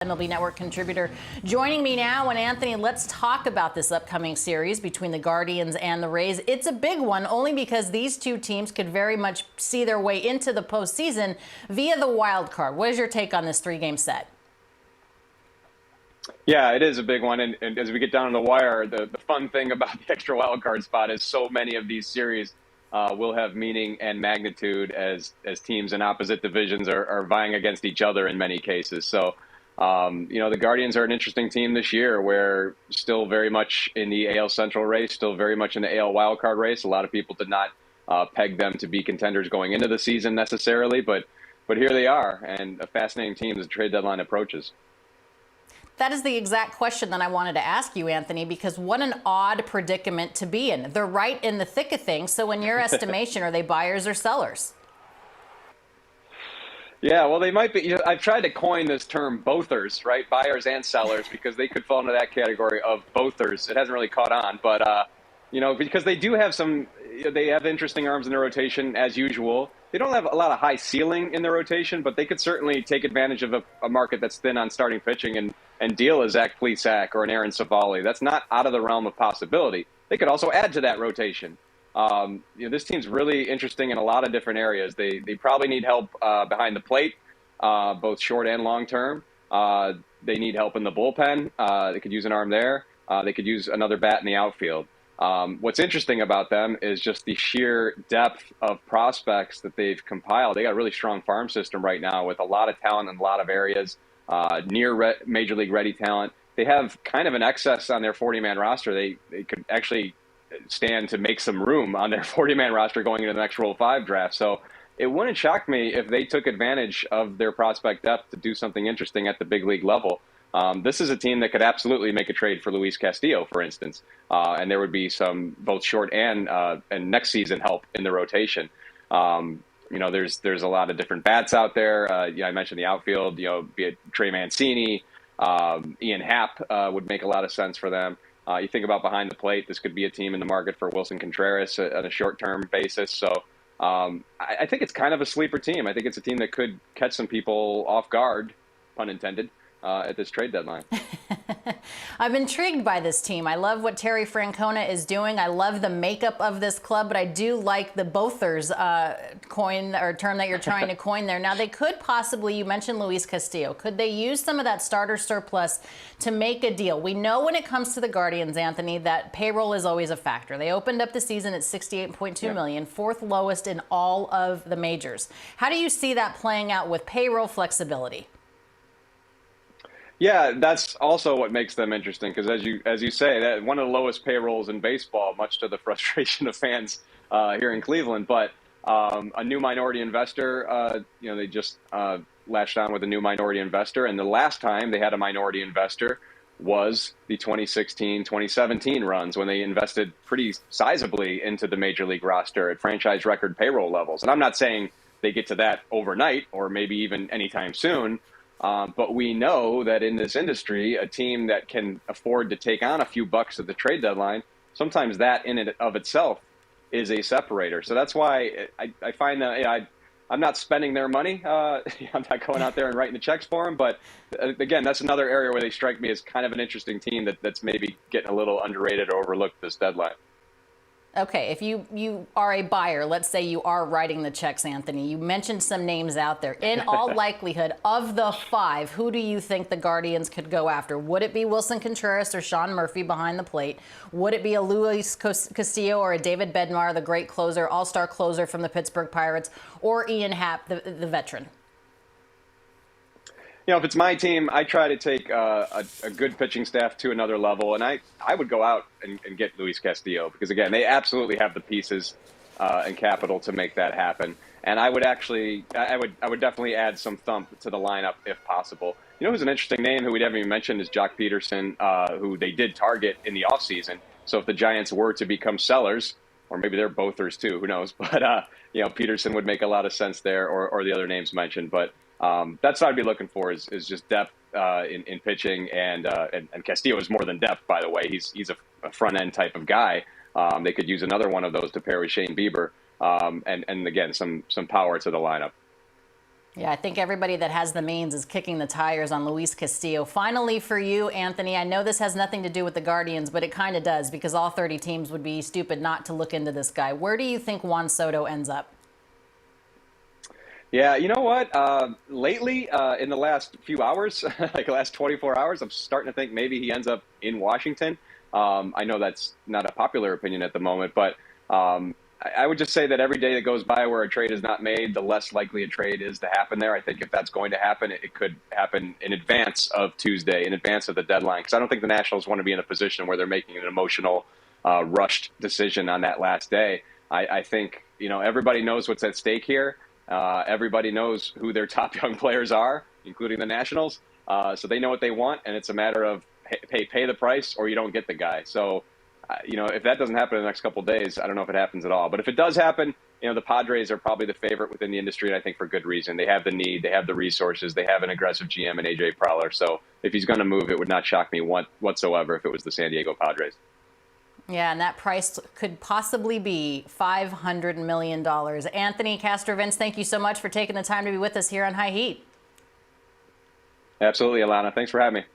MLB Network contributor. Joining me now, and Anthony, let's talk about this upcoming series between the Guardians and the Rays. It's a big one, only because these two teams could very much see their way into the postseason via the wild card. What is your take on this three-game set? Yeah, it is a big one. And as we get down to the wire, the fun thing about the extra wild card spot is so many of these series will have meaning and magnitude as teams in opposite divisions are vying against each other in many cases. So, the Guardians are an interesting team this year. We're still very much in the AL Central race, still very much in the AL wildcard race. A lot of people did not peg them to be contenders going into the season necessarily, but here they are, and a fascinating team as the trade deadline approaches. That is the exact question that I wanted to ask you, Anthony, because what an odd predicament to be in. They're right in the thick of things. So in your estimation, are they buyers or sellers? Yeah, well, they might be. I've tried to coin this term bothers, right? Buyers and sellers, because they could fall into that category of bothers. It hasn't really caught on, but, because they do have they have interesting arms in their rotation as usual. They don't have a lot of high ceiling in their rotation, but they could certainly take advantage of a market that's thin on starting pitching and deal a Zach Plesac or an Aaron Savali. That's not out of the realm of possibility. They could also add to that rotation. This team's really interesting in a lot of different areas. They probably need help behind the plate, both short and long term. They need help in the bullpen. They could use an arm there. They could use another bat in the outfield. What's interesting about them is just the sheer depth of prospects that they've compiled. They got a really strong farm system right now with a lot of talent in a lot of areas, near major league ready talent. They have kind of an excess on their 40-man roster. They could actually stand to make some room on their 40-man roster going into the next Rule 5 draft. So it wouldn't shock me if they took advantage of their prospect depth to do something interesting at the big league level. This is a team that could absolutely make a trade for Luis Castillo, for instance, and there would be some both short and next season help in the rotation. There's a lot of different bats out there. I mentioned the outfield. Be it Trey Mancini, Ian Happ would make a lot of sense for them. You think about behind the plate, this could be a team in the market for Wilson Contreras on a short-term basis. So I think it's kind of a sleeper team. I think it's a team that could catch some people off guard, pun intended, at this trade deadline. I'm intrigued by this team. I love what Terry Francona is doing. I love the makeup of this club, but I do like the bothers coin or term that you're trying to coin there. Now, they could possibly, you mentioned Luis Castillo, could they use some of that starter surplus to make a deal? We know when it comes to the Guardians, Anthony, that payroll is always a factor. They opened up the season at $68.2 million, fourth lowest in all of the majors. How do you see that playing out with payroll flexibility? Yeah, that's also what makes them interesting because, as you say, that one of the lowest payrolls in baseball, much to the frustration of fans here in Cleveland. But a new minority investor, they just latched on with a new minority investor, and the last time they had a minority investor was the 2016-2017 runs when they invested pretty sizably into the major league roster at franchise record payroll levels. And I'm not saying they get to that overnight or maybe even anytime soon. But we know that in this industry, a team that can afford to take on a few bucks at the trade deadline, sometimes that in and of itself is a separator. So that's why I find that I'm not spending their money. I'm not going out there and writing the checks for them. But again, that's another area where they strike me as kind of an interesting team that's maybe getting a little underrated or overlooked this deadline. Okay, if you are a buyer, let's say you are writing the checks, Anthony, you mentioned some names out there. In all likelihood, of the five, who do you think the Guardians could go after? Would it be Wilson Contreras or Sean Murphy behind the plate? Would it be a Luis Castillo or a David Bednar, the great closer, all-star closer from the Pittsburgh Pirates, or Ian Happ, the veteran? If it's my team, I try to take a good pitching staff to another level, and I would go out and get Luis Castillo because, again, they absolutely have the pieces and capital to make that happen. And I would definitely add some thump to the lineup if possible. Who's an interesting name who we haven't even mentioned is Jock Peterson, who they did target in the offseason. So if the Giants were to become sellers, or maybe they're bothers too, who knows? But Peterson would make a lot of sense there, or the other names mentioned, but. That's what I'd be looking for is just depth in pitching, and Castillo is more than depth, by the way. He's a front end type of guy. They could use another one of those to pair with Shane Bieber, and again some power to the lineup. Yeah, I think everybody that has the means is kicking the tires on Luis Castillo. Finally for you, Anthony, I know this has nothing to do with the Guardians, but it kind of does because all 30 teams would be stupid not to look into this guy. Where do you think Juan Soto ends up? Yeah, you know what? Lately, in the last few hours, like the last 24 hours, I'm starting to think maybe he ends up in Washington. I know that's not a popular opinion at the moment, but I would just say that every day that goes by where a trade is not made, the less likely a trade is to happen there. I think if that's going to happen, it could happen in advance of Tuesday, in advance of the deadline, because I don't think the Nationals want to be in a position where they're making an emotional, rushed decision on that last day. I think, everybody knows what's at stake here. Everybody knows who their top young players are, including the Nationals. So they know what they want, and it's a matter of pay the price or you don't get the guy. So, if that doesn't happen in the next couple of days, I don't know if it happens at all. But if it does happen, the Padres are probably the favorite within the industry, and I think for good reason. They have the need, they have the resources, they have an aggressive GM and AJ Prowler. So if he's going to move, it would not shock me whatsoever if it was the San Diego Padres. Yeah, and that price could possibly be $500 million. Anthony Castrovince, thank you so much for taking the time to be with us here on High Heat. Absolutely, Alana. Thanks for having me.